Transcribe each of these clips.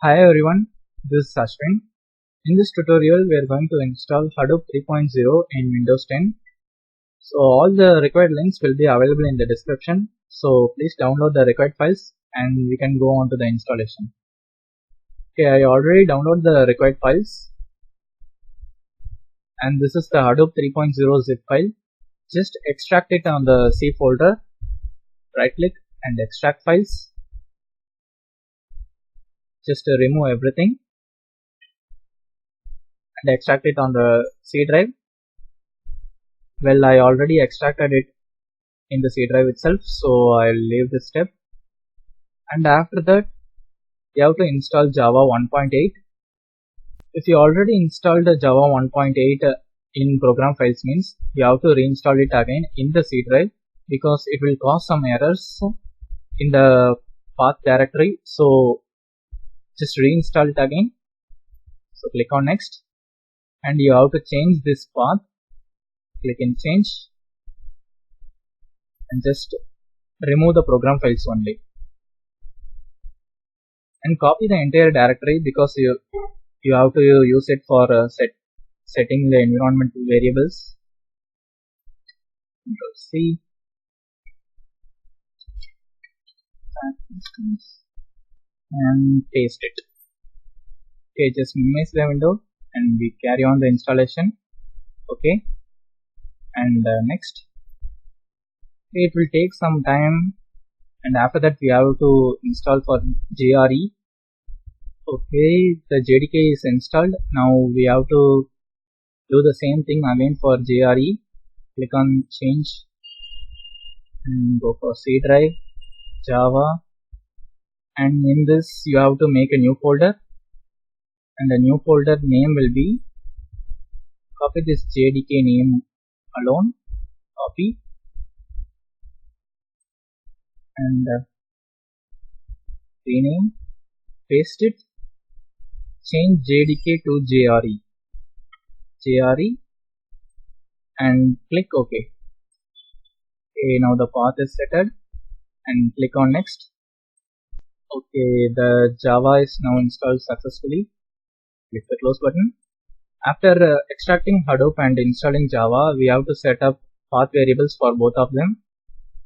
Hi everyone, this is Ashwin. In this tutorial, we are going to install Hadoop 3.0 in Windows 10. So all the required links will be available in the description. So please download the required files and we can go on to the installation. Okay, I already downloaded the required files and this is the Hadoop 3.0 zip file. Just extract it on the C folder, right click and extract files. Just remove everything and extract it on the C drive. Well, I already extracted it in the C drive itself, so I'll leave this step. And after that, you have to install Java 1.8. If you already installed Java 1.8 in program files, means you have to reinstall it again in the C drive because it will cause some errors in the path directory. So just reinstall it again. So click on next and you have to change this path. Click in change and just remove the program files only and copy the entire directory because you have to use it for setting the environmental variables. Control C and paste it. Okay, just minimize the window and we carry on the installation. Okay, and next it will take some time, and after that we have to install for JRE. Okay, the JDK is installed. Now we have to do the same thing again for JRE. Click on change and go for C drive, Java, and in this you have to make a new folder and the new folder name will be, copy this JDK name alone, copy and rename, paste it, change JDK to JRE and click OK. Okay, now the path is settled and click on next. Okay, the Java is now installed successfully. Click the close button. After extracting Hadoop and installing Java, we have to set up path variables for both of them.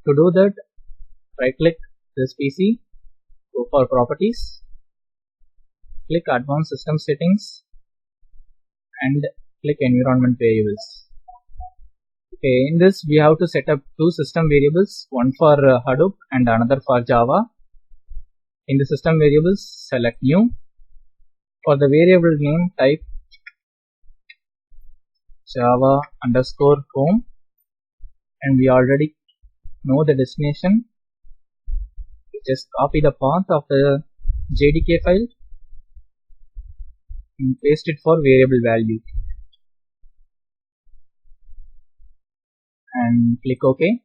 To do that, right click this PC, go for properties, click advanced system settings and click environment variables. Okay, in this we have to set up two system variables, one for Hadoop and another for Java. In the system variables, select new. For the variable name, type Java underscore home and we already know the destination. Just copy the path of the JDK file and paste it for variable value and click OK.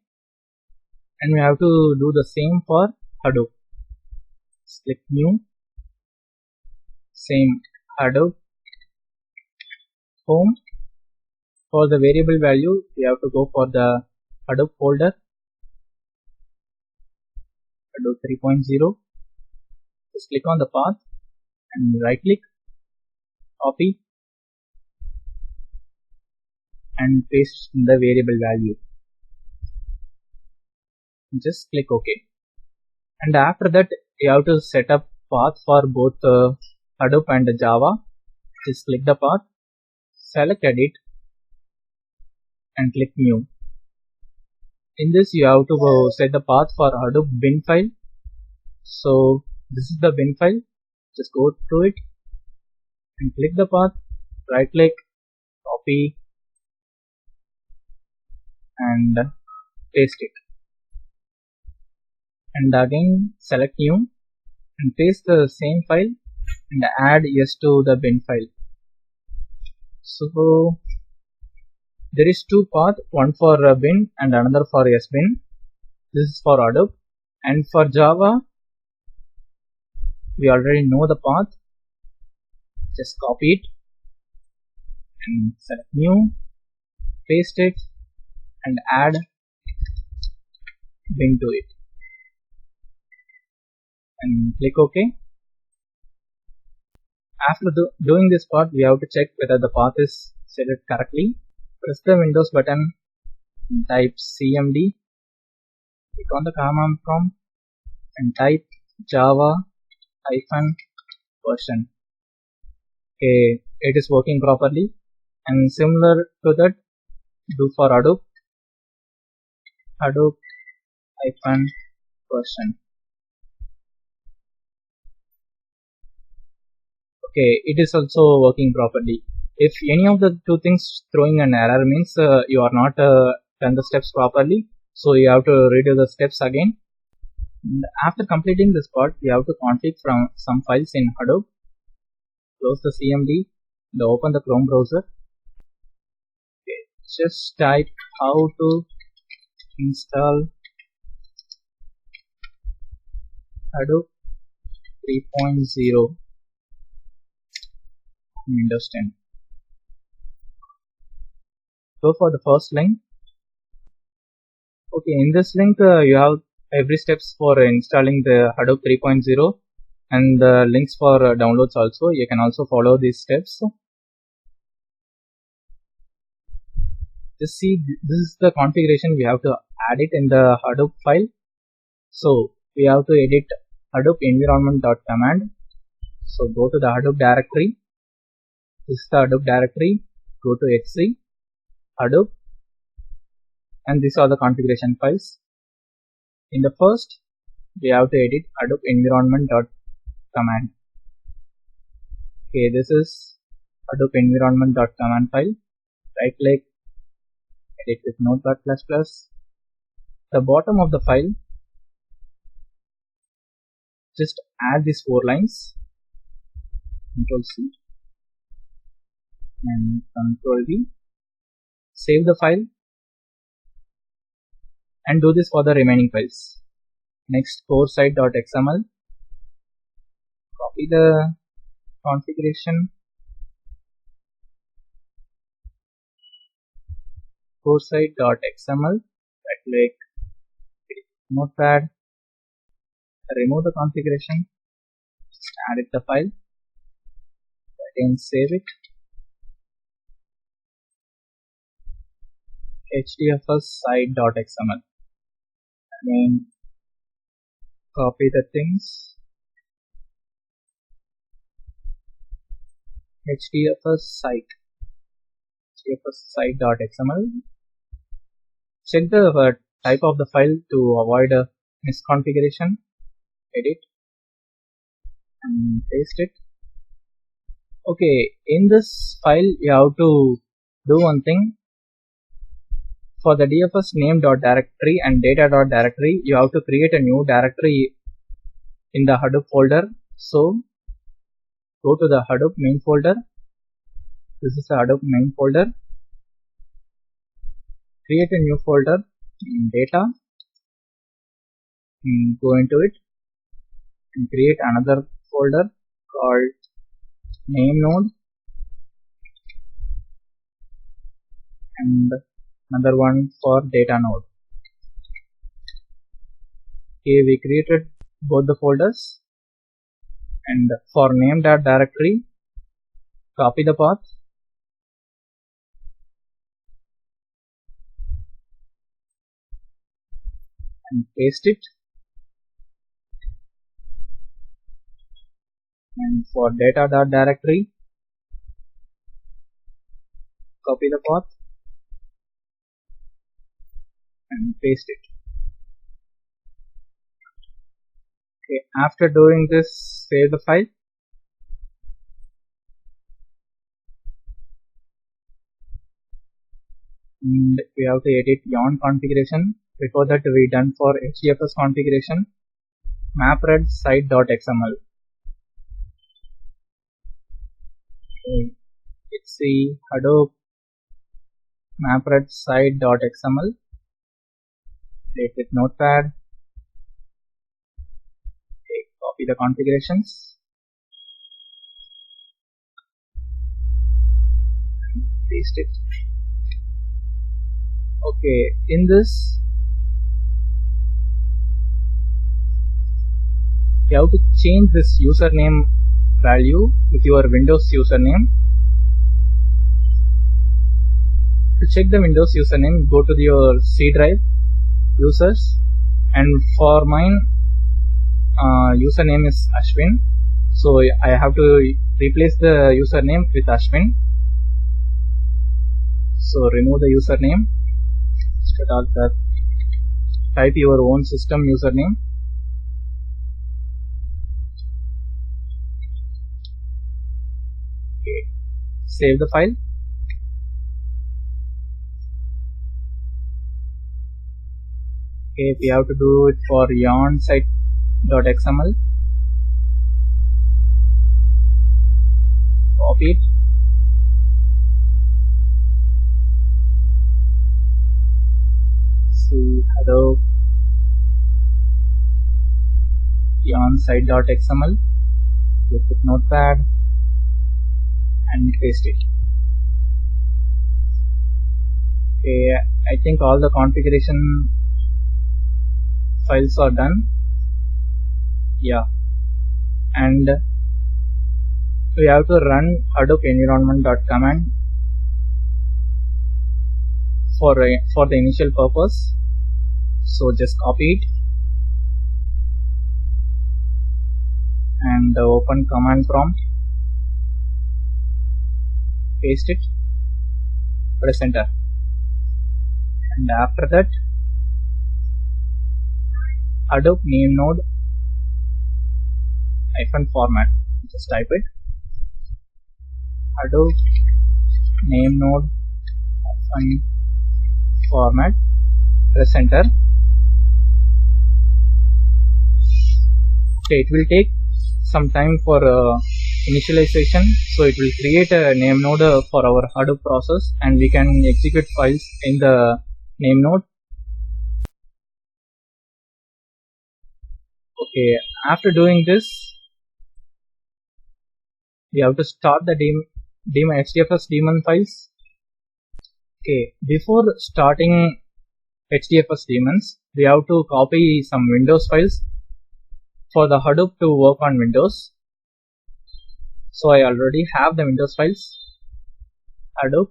And we have to do the same for Hadoop. Just click new, same Hadoop home. For the variable value, we have to go for the Hadoop folder, Hadoop 3.0. Just click on the path and right click, copy and paste in the variable value. Just click OK. And after that, you have to set up path for both Hadoop and Java. Just click the path, select edit and click new. In this you have to set the path for Hadoop bin file. So this is the bin file. Just go to it and click the path, right click, copy and paste it. And again select new and paste the same file and add yes to the bin file. So there is two paths, one for bin and another for yes bin. This is for Hadoop, and for Java we already know the path. Just copy it and select new, paste it and add bin to it and click OK. After doing this part, we have to check whether the path is set it correctly. Press the Windows button, type cmd, click on the command prompt and type java -version. Okay, it is working properly, and similar to that, do for Hadoop -version. Okay, it is also working properly. If any of the two things throwing an error means you are not done the steps properly, so you have to redo the steps again. And after completing this part, you have to config from some files in Hadoop. Close the CMD and open the Chrome browser. Okay, just type how to install Hadoop 3.0 in Windows 10. Go for the first link. Okay, in this link you have every steps for installing the Hadoop 3.0 and the links for downloads also. You can also follow these steps. Just see, this is the configuration. We have to add it in the Hadoop file. So we have to edit Hadoop environment.command. So go to the Hadoop directory. This is the Hadoop directory. Go to etc Hadoop, and these are the configuration files. In the first, we have to edit Hadoop environment.command. Okay, this is Hadoop environment.command file. Right click, edit with Notepad++. The bottom of the file, just add these 4 lines. Ctrl C and Ctrl V. Save the file and do this for the remaining files. Next, core site.xml. Copy the configuration. Core site.xml. Right click, Notepad. Remove the configuration. Just add it the file. Again, save it. hdfs site.xml. Again, copy the things. hdfs site.xml. Check the type of the file to avoid a misconfiguration. Edit and paste it. Okay, in this file you have to do one thing. For the dfs name.directory and data.directory, you have to create a new directory in the Hadoop folder. So go to the Hadoop main folder. This is the Hadoop main folder. Create a new folder in data. Go into it and create another folder called NameNode and another one for data node. Okay, we created both the folders, and for name.directory, copy the path and paste it, and for data.directory, copy the path and paste it. Okay, after doing this, save the file. And we have to edit yarn configuration. Before that, we done for HDFS configuration. Mapred site.xml. Okay, let's see Hadoop mapred site.xml. Create with Notepad. Okay, copy the configurations. Paste it. Okay, in this you have to change this username value with your Windows username. To check the Windows username, go to your C drive, users, and for mine username is Ashwin, so I have to replace the username with Ashwin. So remove the username, type your own system username. Okay. Save the file. Okay, we have to do it for yarn site.xml. Copy it. See Hadoop yarn site.xml. Click with Notepad and paste it. Okay, I think all the configuration files are done. Yeah, and we have to run Hadoop environment.command for the initial purpose. So just copy it and open command prompt, paste it, press enter, and after that Hadoop NameNode -format, just type it, Hadoop NameNode -format, press enter. Okay, it will take some time for initialization, so it will create a NameNode for our Hadoop process, and we can execute files in the NameNode. Okay, after doing this, we have to start the HDFS daemon files. Okay, before starting HDFS daemons, we have to copy some Windows files for the Hadoop to work on Windows. So I already have the Windows files. Hadoop,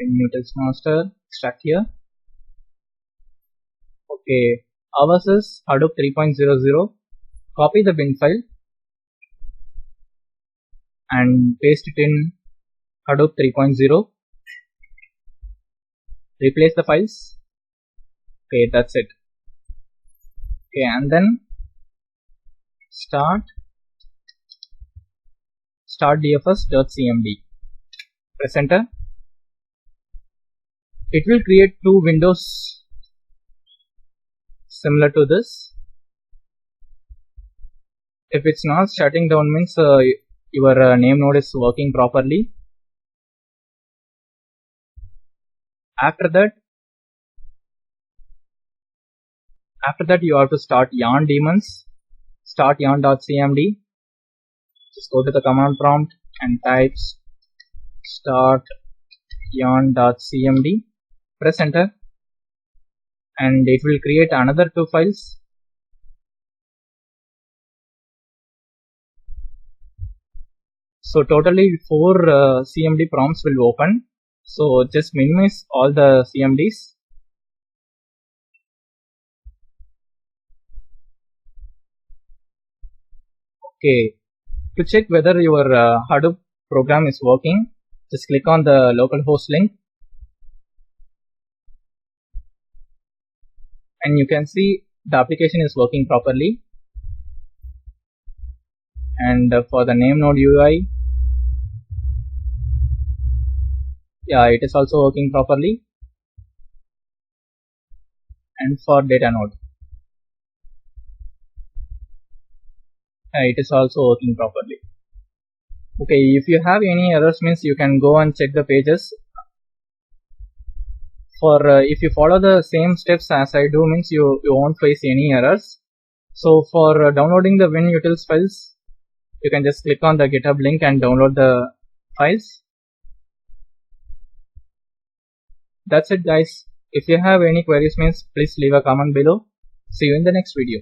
utils master, extract here. Okay, ours is Hadoop 3.00. Copy the bin file and paste it in Hadoop 3.0. Replace the files. Okay, that's it. Okay, and then start dfs.cmd. Press enter. It will create two windows similar to this. If it's not shutting down, means your NameNode is working properly. After that you have to start yarn daemons. Start yarn.cmd. Just go to the command prompt and type start yarn.cmd. Press enter, and it will create another two files. So totally 4 CMD prompts will open. So just minimize all the CMDs. Okay, to check whether your Hadoop program is working, just click on the localhost link, and you can see the application is working properly. And for the NameNode UI, yeah, it is also working properly. And for DataNode, it is also working properly. Okay, if you have any errors, means you can go and check the pages. For if you follow the same steps as I do, means you won't face any errors. So for downloading the WinUtils files, you can just click on the GitHub link and download the files. That's it, guys. If you have any queries, means please leave a comment below. See you in the next video.